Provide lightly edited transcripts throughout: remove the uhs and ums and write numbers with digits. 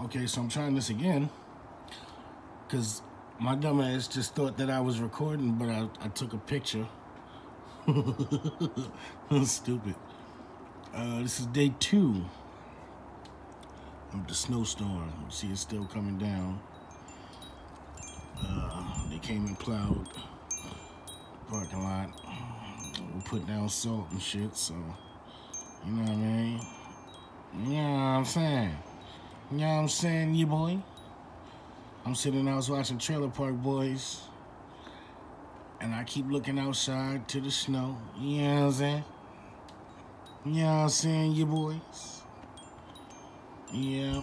Okay, so I'm trying this again because my dumb ass just thought that I was recording, but I took a picture. Stupid. This is day 2 of the snowstorm. You see it's still coming down. They came and plowed the parking lot. We put down salt and shit, so you know what I mean? You know what I'm saying? You know what I'm saying, you boy? I'm sitting out watching Trailer Park Boys, and I keep looking outside to the snow. You know what I'm saying? You know what I'm saying, you boys? Yeah.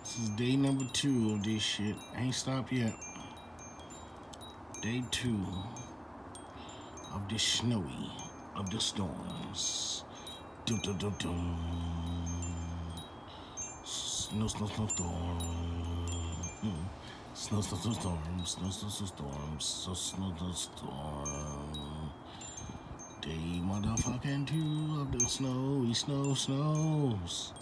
This is day number 2 of this shit. Ain't stopped yet. Day 2 of the snowy of the storms. Dum dum dum dum. Snow storm. Snow storm. Day motherfucking 2 of the snows.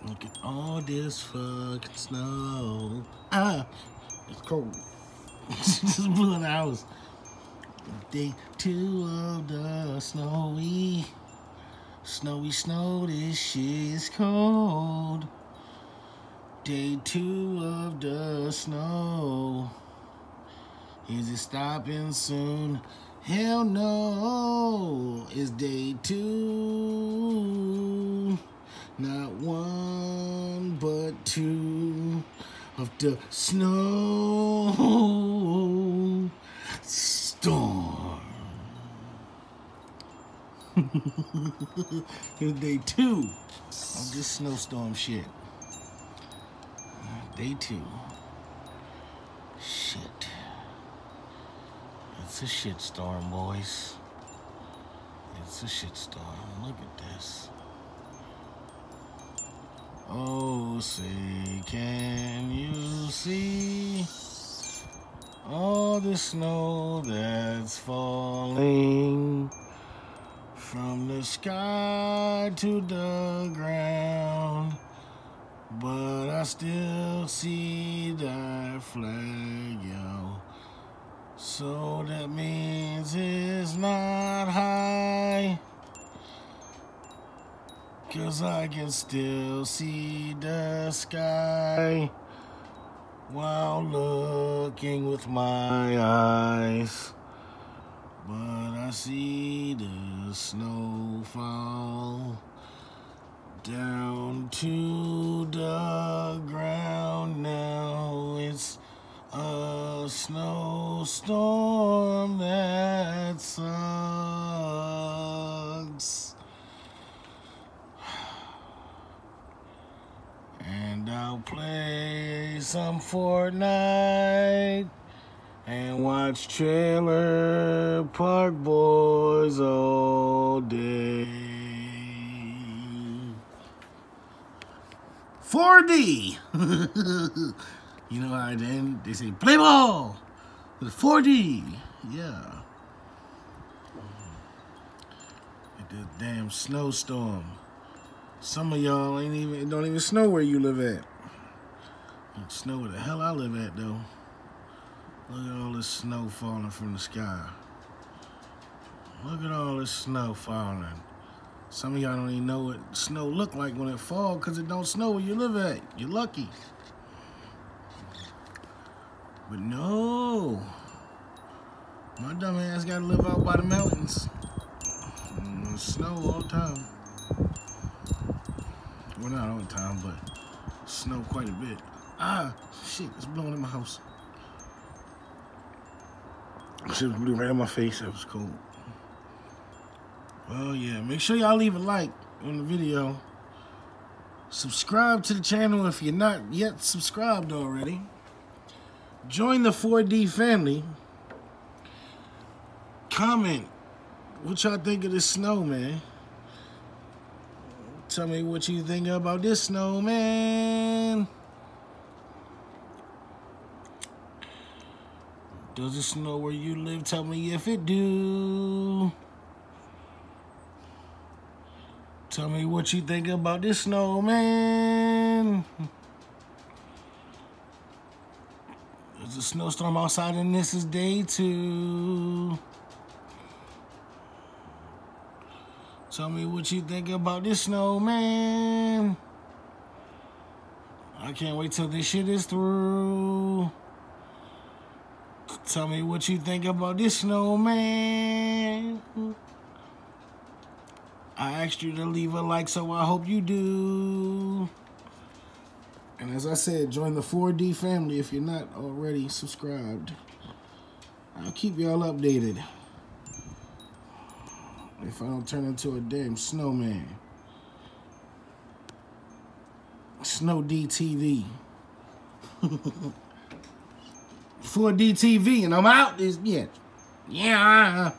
Look at all this fucking snow. It's cold. Just blew in the house. Day 2 of the snowy snow. This shit is cold. Day 2 of the snow. Is it stopping soon? Hell no. It's day 2. Not 1, but 2 of the snow storm. It's day 2 of this snowstorm shit. Day 2. Shit. It's a shit storm, boys. It's a shit storm. Look at this. Oh, say, can you see all the snow that's falling from the sky to the ground? But I still see that flag, yo. So that means it's not high, 'cause I can still see the sky while looking with my eyes. But I see the snow fall down to the ground now. It's a snowstorm that sucks. And I'll play some Fortnite and watch Trailer Park Boys all day. 4D! You know how then they say play ball with 4D. Yeah. At this damn snowstorm. Some of y'all it don't even snow where you live at. It snow where the hell I live at though. Look at all this snow falling from the sky. Look at all this snow falling. Some of y'all don't even know what snow look like when it falls because it don't snow where you live at. You're lucky. But no. My dumb ass gotta live out by the mountains. And snow all the time. Well, not all the time, but snow quite a bit. Shit, it's blowing in my house. Shit blew right in my face. That was cold. Well, yeah, make sure y'all leave a like on the video. Subscribe to the channel if you're not yet subscribed already. Join the 4D family. Comment what y'all think of this snow, man. Tell me what you think about this snow, man. Does it snow where you live? Tell me if it do. Tell me what you think about this snowman. There's a snowstorm outside and this is day 2. Tell me what you think about this snowman. I can't wait till this shit is through. Tell me what you think about this snowman. I asked you to leave a like, so I hope you do. And as I said, join the 4D family if you're not already subscribed. I'll keep y'all updated if I don't turn into a damn snowman. Snow DTV. 4D TV, and I'm out this, yeah.